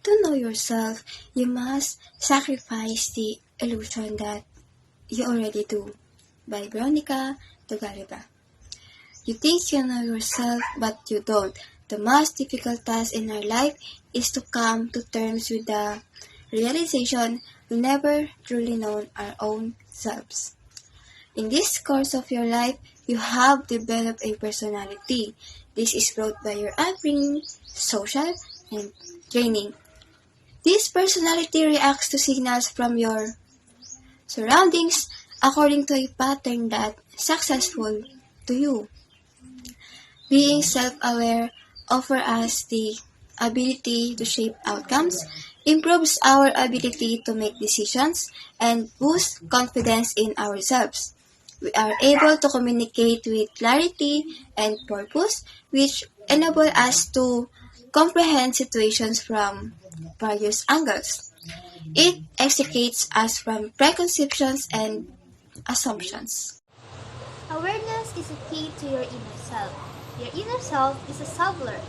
To know yourself, you must sacrifice the illusion that you already do. By Veronica Tugareba. You think you know yourself, but you don't. The most difficult task in our life is to come to terms with the realization we never truly know our own selves. In this course of your life, you have developed a personality. This is brought by your upbringing, social, and training. This personality reacts to signals from your surroundings according to a pattern that's successful to you. Being self-aware offers us the ability to shape outcomes, improves our ability to make decisions, and boosts confidence in ourselves. We are able to communicate with clarity and purpose, which enable us to comprehend situations from various angles. It extricates us from preconceptions and assumptions. Awareness is a key to your inner self. Your inner self is a self-learner.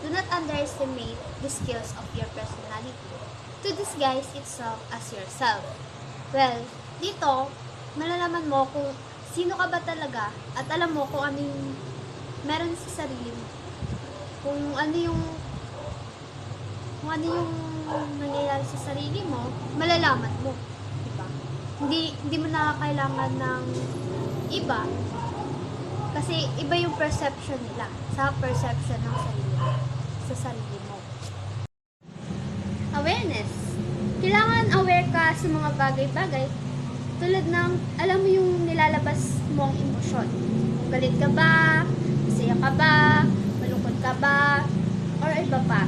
Do not underestimate the skills of your personality to disguise itself as yourself. Well, dito, malalaman mo kung sino ka ba talaga at alam mo kung ano yung meron sa sarili mo. Kung ano yung nangyayari sa sarili mo, malalaman mo. Diba? Hindi mo na kailangan ng iba kasi iba yung perception nila sa perception ng sarili mo, sa sarili mo. Awareness. Kailangan aware ka sa mga bagay-bagay tulad ng alam mo yung nilalabas mong emosyon. Galit ka ba? Masaya ka ba? Malungkot ka ba? Or iba pa.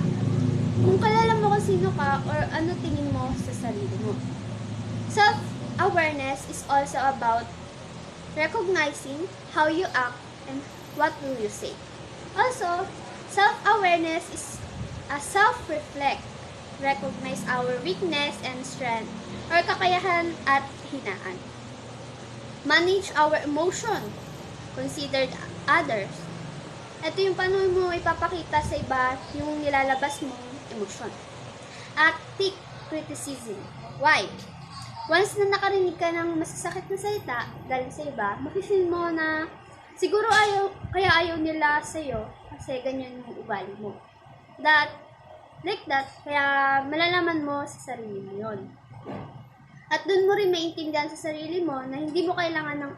Kung kalala mo kung sino ka or ano tingin mo sa sarili mo. Self-awareness is also about recognizing how you act and what will you say. Also, self-awareness is a self-reflect. Recognize our weakness and strength or kakayahan at hinaan. Manage our emotion. Consider others. Ito yung paano mo ipapakita sa iba yung nilalabas mong emosyon. At take criticism. Why? Once na nakarinig ka ng masasakit na salita galing sa iba, makifeel mo na siguro ayaw nila sa'yo kasi ganyan yung ugali mo. Like that, kaya malalaman mo sa sarili mo yun. At dun mo rin maintindihan sa sarili mo na hindi mo kailangan ng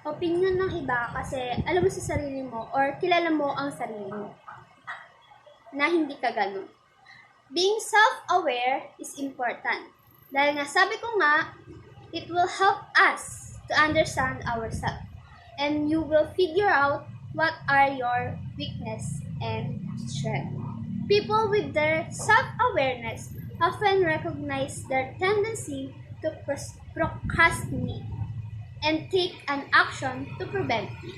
opinion ng iba kasi alam mo sa sarili mo or kilala mo ang sarili mo na hindi ka ganun. Being self-aware is important. Dahil nga sabi ko nga, it will help us to understand ourselves. And you will figure out what are your weakness and strength. People with their self-awareness often recognize their tendency to procrastinate and take an action to prevent it.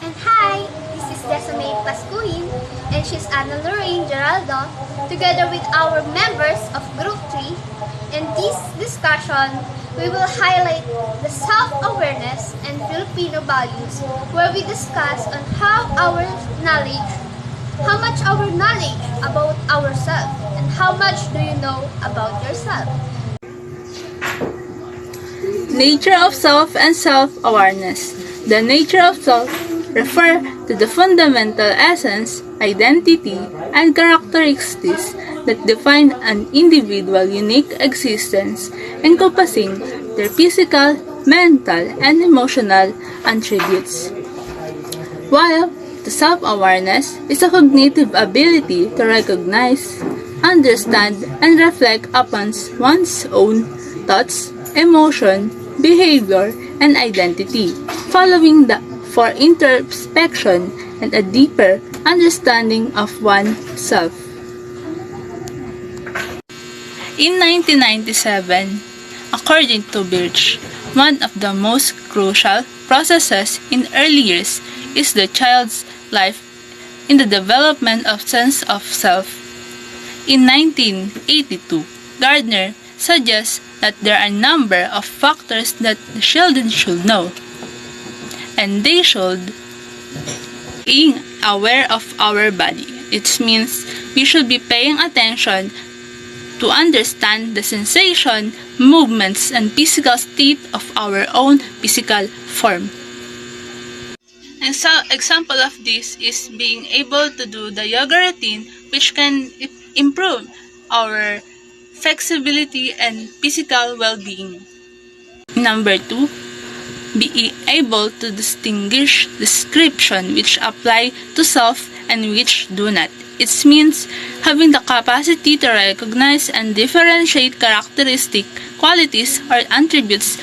And hi, this is Jessa Mae Pascuhin and she's Loraine Geraldo together with our members of Group 3. In this discussion, we will highlight the self-awareness and Filipino values where we discuss on how much our knowledge about ourselves and how much do you know about yourself. Nature of self and self-awareness. The nature of self refer to the fundamental essence, identity, and characteristics that define an individual's unique existence, encompassing their physical, mental, and emotional attributes. While the self-awareness is a cognitive ability to recognize, understand, and reflect upon one's own thoughts, emotion, behavior, and identity, following for introspection and a deeper understanding of oneself. In 1997, according to Birch, one of the most crucial processes in early years is the child's life in the development of sense of self. In 1982, Gardner suggests that there are a number of factors that the children should know, and they should being aware of our body It means we should be paying attention to understand the sensation, movements, and physical state of our own physical form. An example of this is being able to do the yoga routine, which can improve our flexibility and physical well-being. Number 2, be able to distinguish description which apply to self and which do not. It means having the capacity to recognize and differentiate characteristic, qualities, or attributes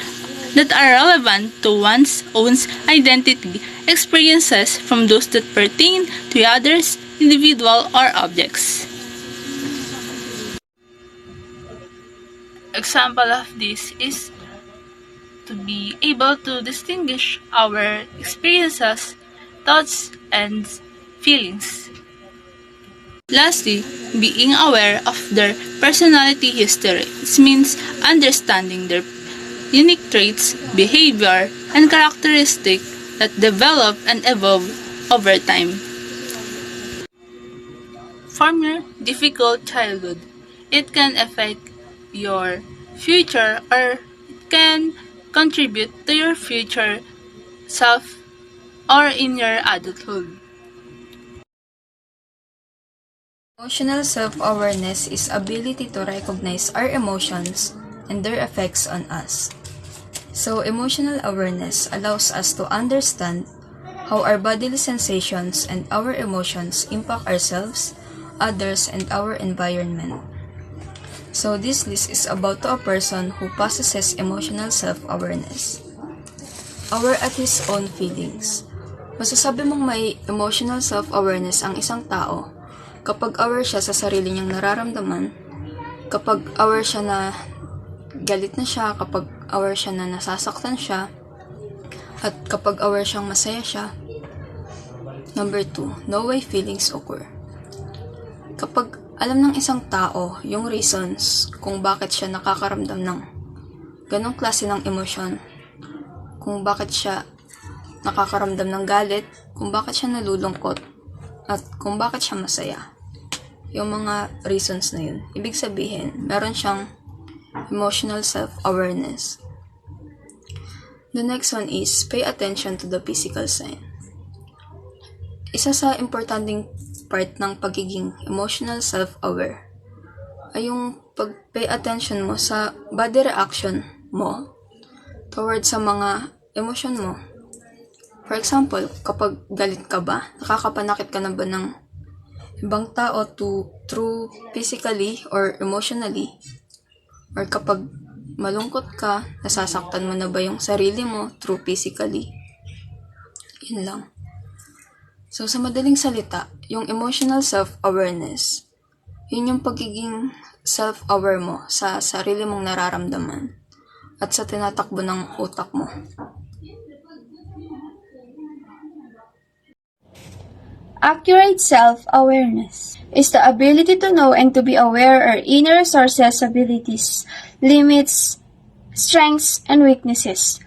that are relevant to one's own identity, experiences from those that pertain to others, individual, or objects. Example of this is to be able to distinguish our experiences, thoughts, and feelings. Lastly, being aware of their personality history. It means understanding their unique traits, behavior, and characteristics that develop and evolve over time. From your difficult childhood, it can affect your future or it can contribute to your future self or in your adulthood. Emotional self-awareness is ability to recognize our emotions and their effects on us. So, emotional awareness allows us to understand how our bodily sensations and our emotions impact ourselves, others, and our environment. So, this list is about to a person who possesses emotional self-awareness. Aware at his own feelings. Masasabi mong may emotional self-awareness ang isang tao kapag aware siya sa sarili niyang nararamdaman, kapag aware siya na galit na siya, kapag aware siya na nasasaktan siya, at kapag aware siyang masaya siya. Number 2, know why feelings occur. Kapag alam ng isang tao yung reasons kung bakit siya nakakaramdam ng ganong klase ng emosyon, kung bakit siya nakakaramdam ng galit, kung bakit siya nalulungkot, at kung bakit siya masaya. Yung mga reasons na yun. Ibig sabihin, meron siyang emotional self-awareness. The next one is, pay attention to the physical sign. Isa sa importanteng part ng pagiging emotional self-aware ay yung pag-pay attention mo sa body reaction mo towards sa mga emosyon mo. For example, kapag galit ka ba, nakakapanakit ka na ba ng ibang tao through physically or emotionally? Or kapag malungkot ka, nasasaktan mo na ba yung sarili mo through physically? Yun lang. So, sa madaling salita, yung emotional self-awareness, yun yung pagiging self-aware mo sa sarili mong nararamdaman at sa tinatakbo ng utak mo. Accurate self-awareness is the ability to know and to be aware of our inner resources, abilities, limits, strengths, and weaknesses.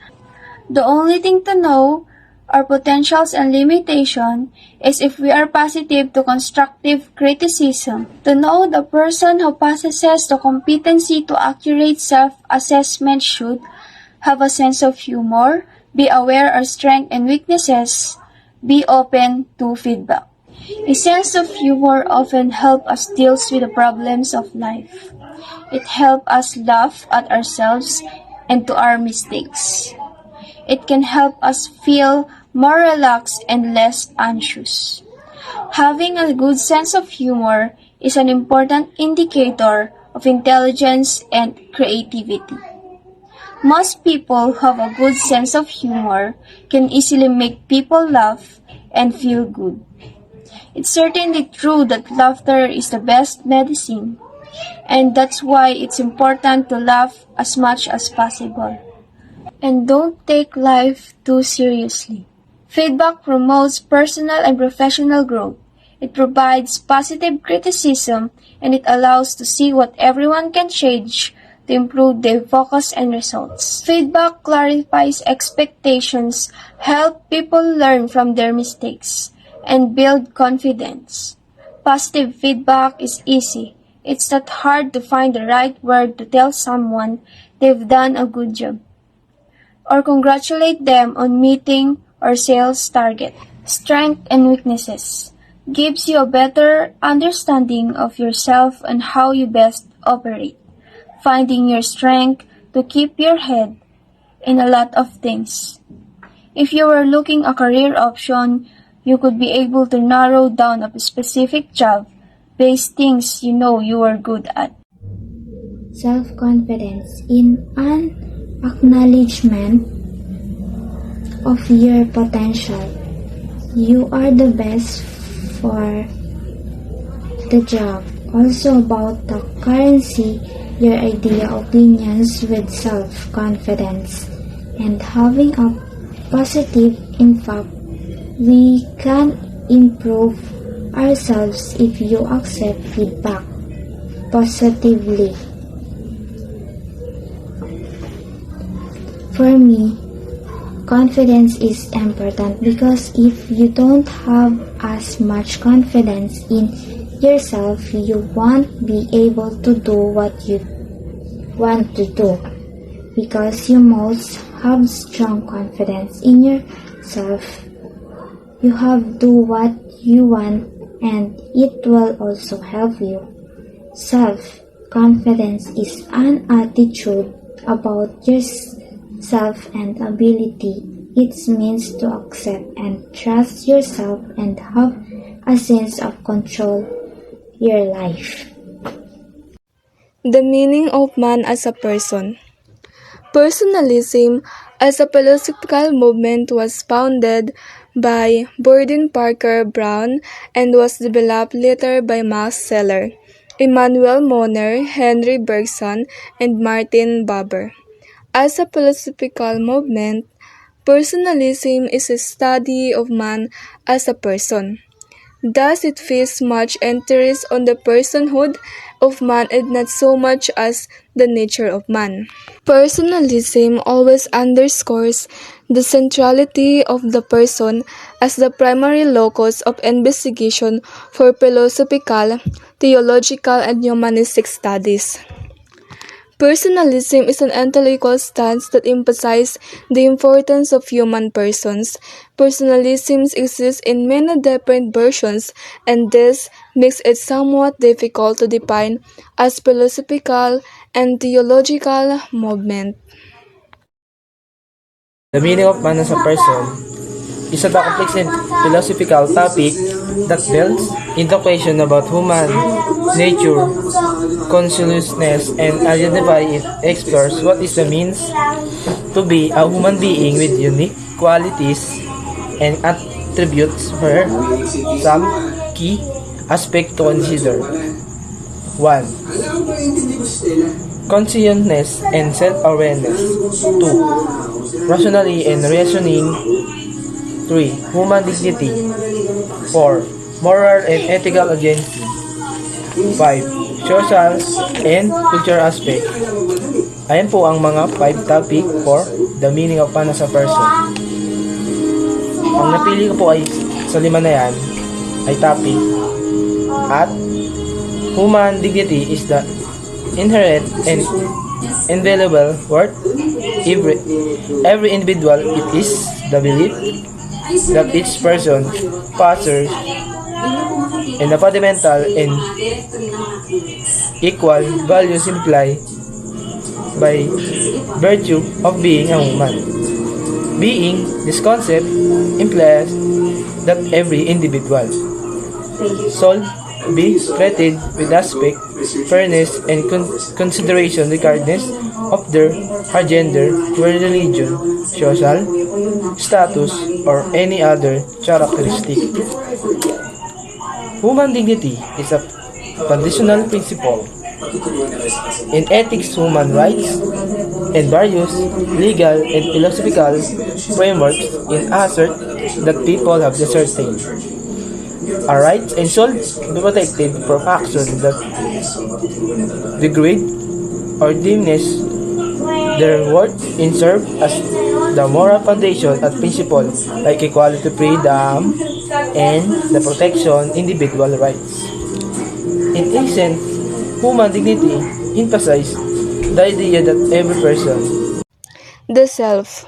The only thing to know our potentials and limitation is if we are positive to constructive criticism. To know the person who possesses the competency to accurate self-assessment should have a sense of humor, be aware of strengths and weaknesses, be open to feedback. A sense of humor often helps us deal with the problems of life. It helps us laugh at ourselves and to our mistakes. It can help us feel more relaxed and less anxious. Having a good sense of humor is an important indicator of intelligence and creativity. Most people who have a good sense of humor can easily make people laugh and feel good. It's certainly true that laughter is the best medicine, and that's why it's important to laugh as much as possible. And don't take life too seriously. Feedback promotes personal and professional growth. It provides positive criticism, and it allows to see what everyone can change to improve their focus and results. Feedback clarifies expectations, help people learn from their mistakes, and build confidence. Positive feedback is easy. It's not hard to find the right word to tell someone they've done a good job, or congratulate them on meeting or sales target. Strengths and weaknesses gives you a better understanding of yourself and how you best operate. Finding your strength to keep your head in a lot of things. If you were looking a career option, you could be able to narrow down a specific job-based things you know you are good at. Self-confidence in an acknowledgement of your potential. You are the best for the job. Also about the currency, your idea opinions with self-confidence and having a positive impact. We can improve ourselves if you accept feedback positively. For me, confidence is important because if you don't have as much confidence in yourself, you won't be able to do what you want to do. Because you must have strong confidence in yourself, you have to do what you want and it will also help you. Self-confidence is an attitude about yourself and ability. It means to accept and trust yourself and have a sense of control your life. The meaning of man as a person. Personalism as a philosophical movement was founded by Borden Parker Brown and was developed later by Max Seller, Emmanuel Moner, Henry Bergson, and Martin Buber. As a philosophical movement, personalism is a study of man as a person. Thus, it feeds much interest on the personhood of man and not so much as the nature of man. Personalism always underscores the centrality of the person as the primary locus of investigation for philosophical, theological, and humanistic studies. Personalism is an intellectual stance that emphasizes the importance of human persons. Personalism exists in many different versions, and this makes it somewhat difficult to define as philosophical and theological movement. The meaning of man as a person is a complex and philosophical topic that delves into question about human nature, consciousness, and identify it explores what is the means to be a human being with unique qualities and attributes. Here some key aspects to consider. 1. Consciousness and self-awareness. 2. Rationality and reasoning. 3. Human dignity. 4. Moral and ethical agency. 5. Social and cultural aspect. Ayan po ang mga 5 topic for the meaning of man as a person. Ang napili ko po ay sa 5 na yan ay topic at human dignity is the inherent and invaluable worth every individual. It is the belief that each person possesses and the fundamental and equal values implied by virtue of being a human. Being, this concept implies that every individual soul be treated with respect, fairness, and consideration regardless of her gender, religion, social status, or any other characteristic. Human dignity is a foundational principle in ethics, human rights, and various legal and philosophical frameworks in assert that people have the certain rights and shall be protected from action that degrade or diminish their worth and serve as the moral foundation and principle like equality, freedom, and the protection individual rights. In ancient human dignity, emphasized the idea that every person The self.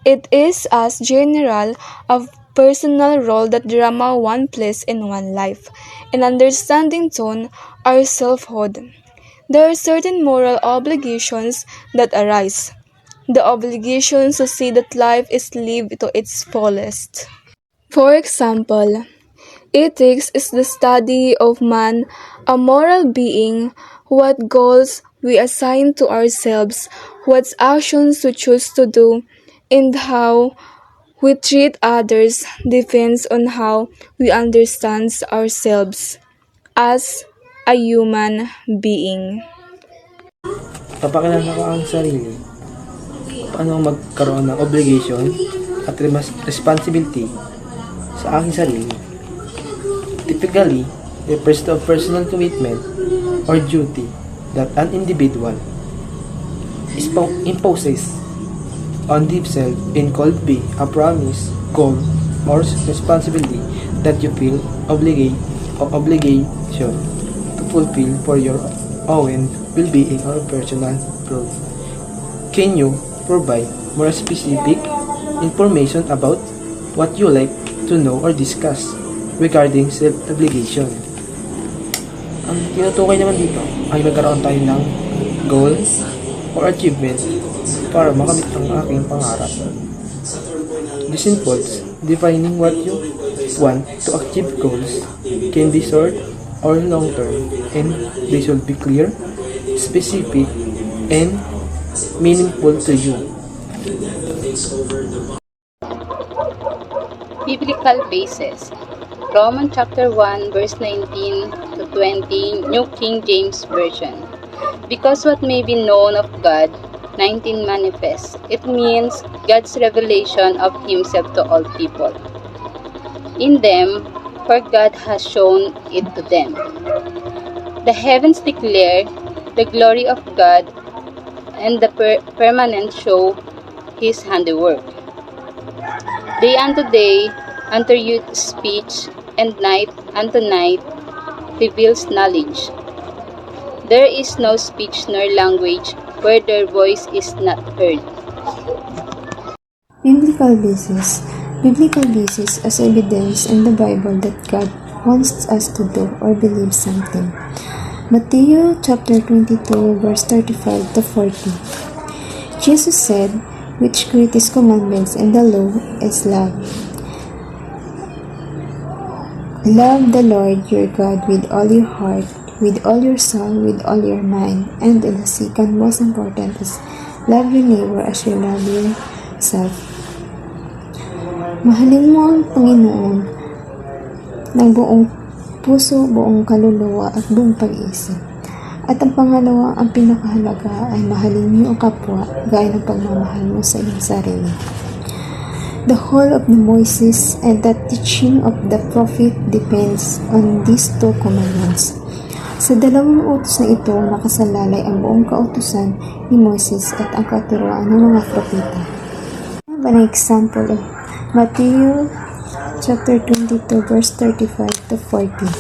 It is as general a personal role that drama one plays in one life. In understanding tone our selfhood, there are certain moral obligations that arise. The obligation to see that life is lived to its fullest. For example, ethics is the study of man, a moral being, what goals we assign to ourselves, what actions we choose to do, and how we treat others depends on how we understand ourselves as a human being. papakilala ko ang sarili, paano magkaroon ng obligation at responsibility sa aking sarili. Typically, refers to a personal commitment or duty that an individual imposes on himself in could be a promise, goal, or responsibility that you feel obligation to fulfill for your own well-being or personal growth. Can you provide more specific information about what you like to know or discuss regarding self-obligation? Ang tinutukoy naman dito ay magkaroon tayo ng goal or achievement para makamit ang aking pangarap. This involves defining what you want to achieve. Goals can be short or long-term, and they should be clear, specific, and meaningful to you. Biblical basis. Romans chapter 1 verse 19 to 20, New King James Version. Because what may be known of God, 19 manifest. It means God's revelation of Himself to all people. In them, for God has shown it to them. The heavens declare the glory of God, and the permanent show His handiwork. Day unto day, unto youth speech, and night unto night reveals knowledge. There is no speech nor language where their voice is not heard. Biblical basis. Biblical basis as evidence in the Bible that God wants us to do or believe something. Matthew chapter 22 verse 35 to 40. Jesus said, which greatest commandments in the law is love. Love the Lord your God with all your heart, with all your soul, with all your mind. And the second most important is love your neighbor as you love yourself. Mahalin mo ang Panginoon ng buong puso, buong kaluluwa at buong pag-iisip. At ang pangalawa, ang pinakahalaga ay mahalin niyo ang kapwa gaya ng pagmamahal mo sa iyong sarili. The whole of the Moses and the teaching of the prophet depends on these two commandments. Sa dalawang utos na ito, nakasalalay ang buong kautusan ni Moses at ang katuruan ng mga propeta. An example of Matthew chapter 22 verse 35 to 40.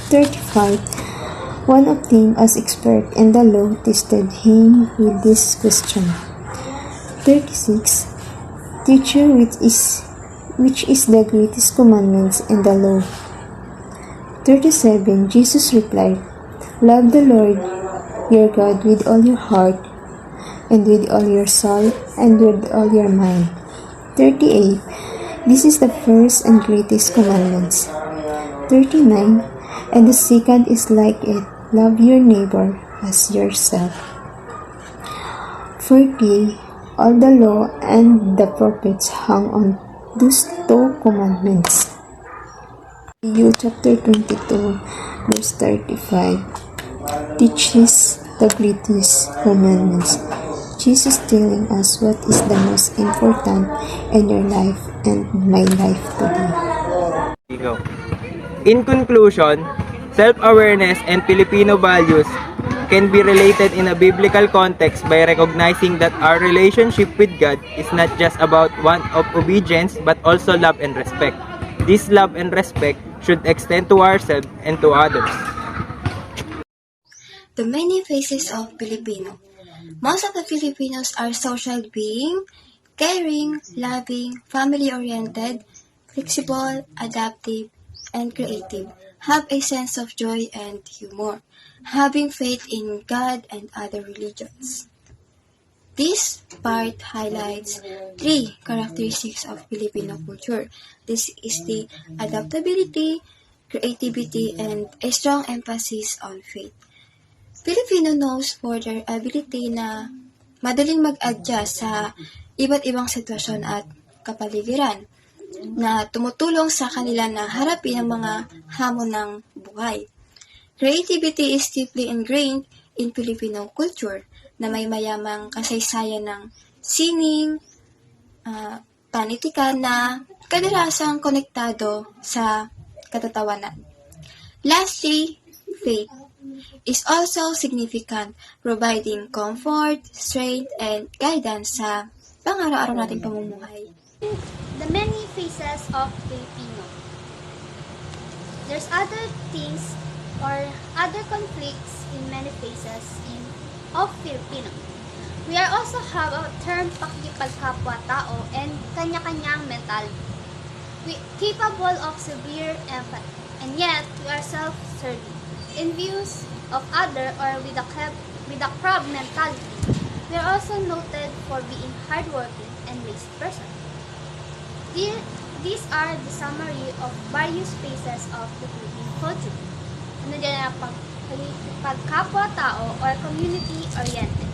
35. One of them, as expert in the law, tested him with this question. 36. Teacher, which is the greatest commandments in the law? 37. Jesus replied, love the Lord your God with all your heart, and with all your soul, and with all your mind. 38. This is the first and greatest commandments. 39. And the second is like it, love your neighbor as yourself. 40. All the law and the prophets hang on those two commandments. Matthew chapter 22 verse 35 teaches the greatest commandments. Jesus telling us what is the most important in your life and my life today. In conclusion, self-awareness and Filipino values can be related in a biblical context by recognizing that our relationship with God is not just about one of obedience but also love and respect. This love and respect should extend to ourselves and to others. The many faces of Filipino. Most of the Filipinos are social being, caring, loving, family-oriented, flexible, adaptive, and creative, have a sense of joy and humor, having faith in God and other religions. This part highlights three characteristics of Filipino culture. This is the adaptability, creativity, and a strong emphasis on faith. Filipino knows for their ability na madaling mag-adjust sa iba't ibang sitwasyon at kapaligiran na tumutulong sa kanila na harapin ang mga hamon ng buhay. Creativity is deeply ingrained in Filipino culture na may mayamang kasaysayan ng sining, panitikan na kadarasang konektado sa katatawanan. Lastly, faith is also significant, providing comfort, strength, and guidance sa pang-araw-araw nating pamumuhay. The many faces of Filipino. There's other things or other conflicts in many faces of Filipino. We are also have a term pakikipagkapwa-tao and kanya-kanyang mentality. We capable of severe empathy, and yet we are self-serving. In views of other or with a crowd mentality, we are also noted for being hardworking and lazy person. These are the summary of various phases of the Filipino culture. Ano dyan ang pagkapwa-tao or community-oriented.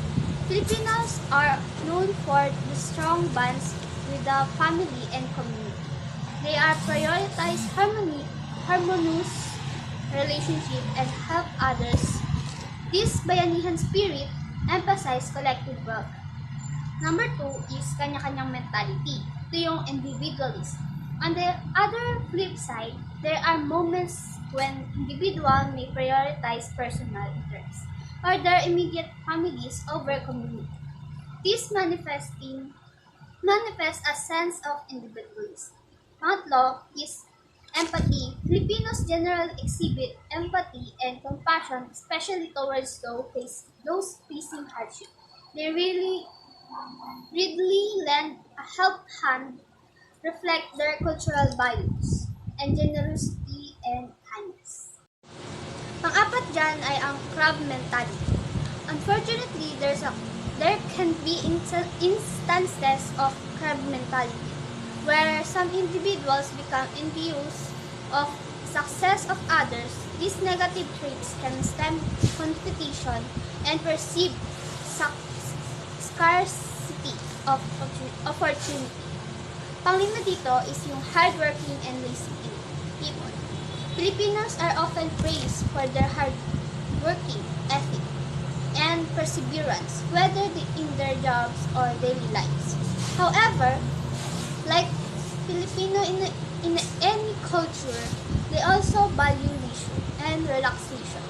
Filipinos are known for the strong bonds with the family and community. They are prioritize harmonious relationship and help others. This bayanihan spirit emphasize collective welfare. Number 2 is kanya-kanyang mentality. Ito yung individualist. On the other flip side, there are moments when individual may prioritize personal interests or their immediate families over community. This manifests a sense of individualism. Pangatlo is empathy. Filipinos generally exhibit empathy and compassion, especially towards those facing hardship. They readily lend a help hand, reflect their cultural values, and generosity and kindness. Pang-apat dyan ay ang crab mentality. Unfortunately, there can be instances of crab mentality where some individuals become envious of success of others. These negative traits can stem competition and perceived scarcity of opportunity. Panglima dito is yung hardworking and lazy people. Filipinos are often praised for their hardworking ethic and perseverance, whether in their jobs or daily lives. However, like Filipino in any culture, they also value leisure and relaxation.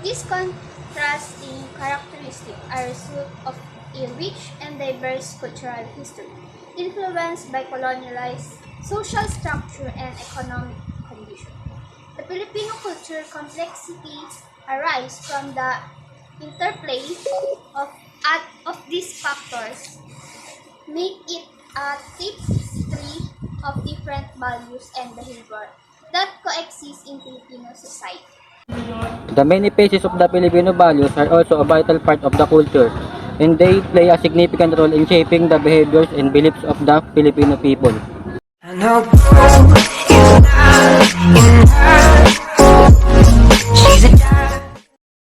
These contrasting characteristics are a result of a rich and diverse cultural history, influenced by colonialized social structure and economic conditions. The Filipino culture complexity arises from the interplay of these factors, make it a tapestry of different values and behavior that coexist in Filipino society. The many phases of the Filipino values are also a vital part of the culture, and they play a significant role in shaping the behaviors and beliefs of the Filipino people. I know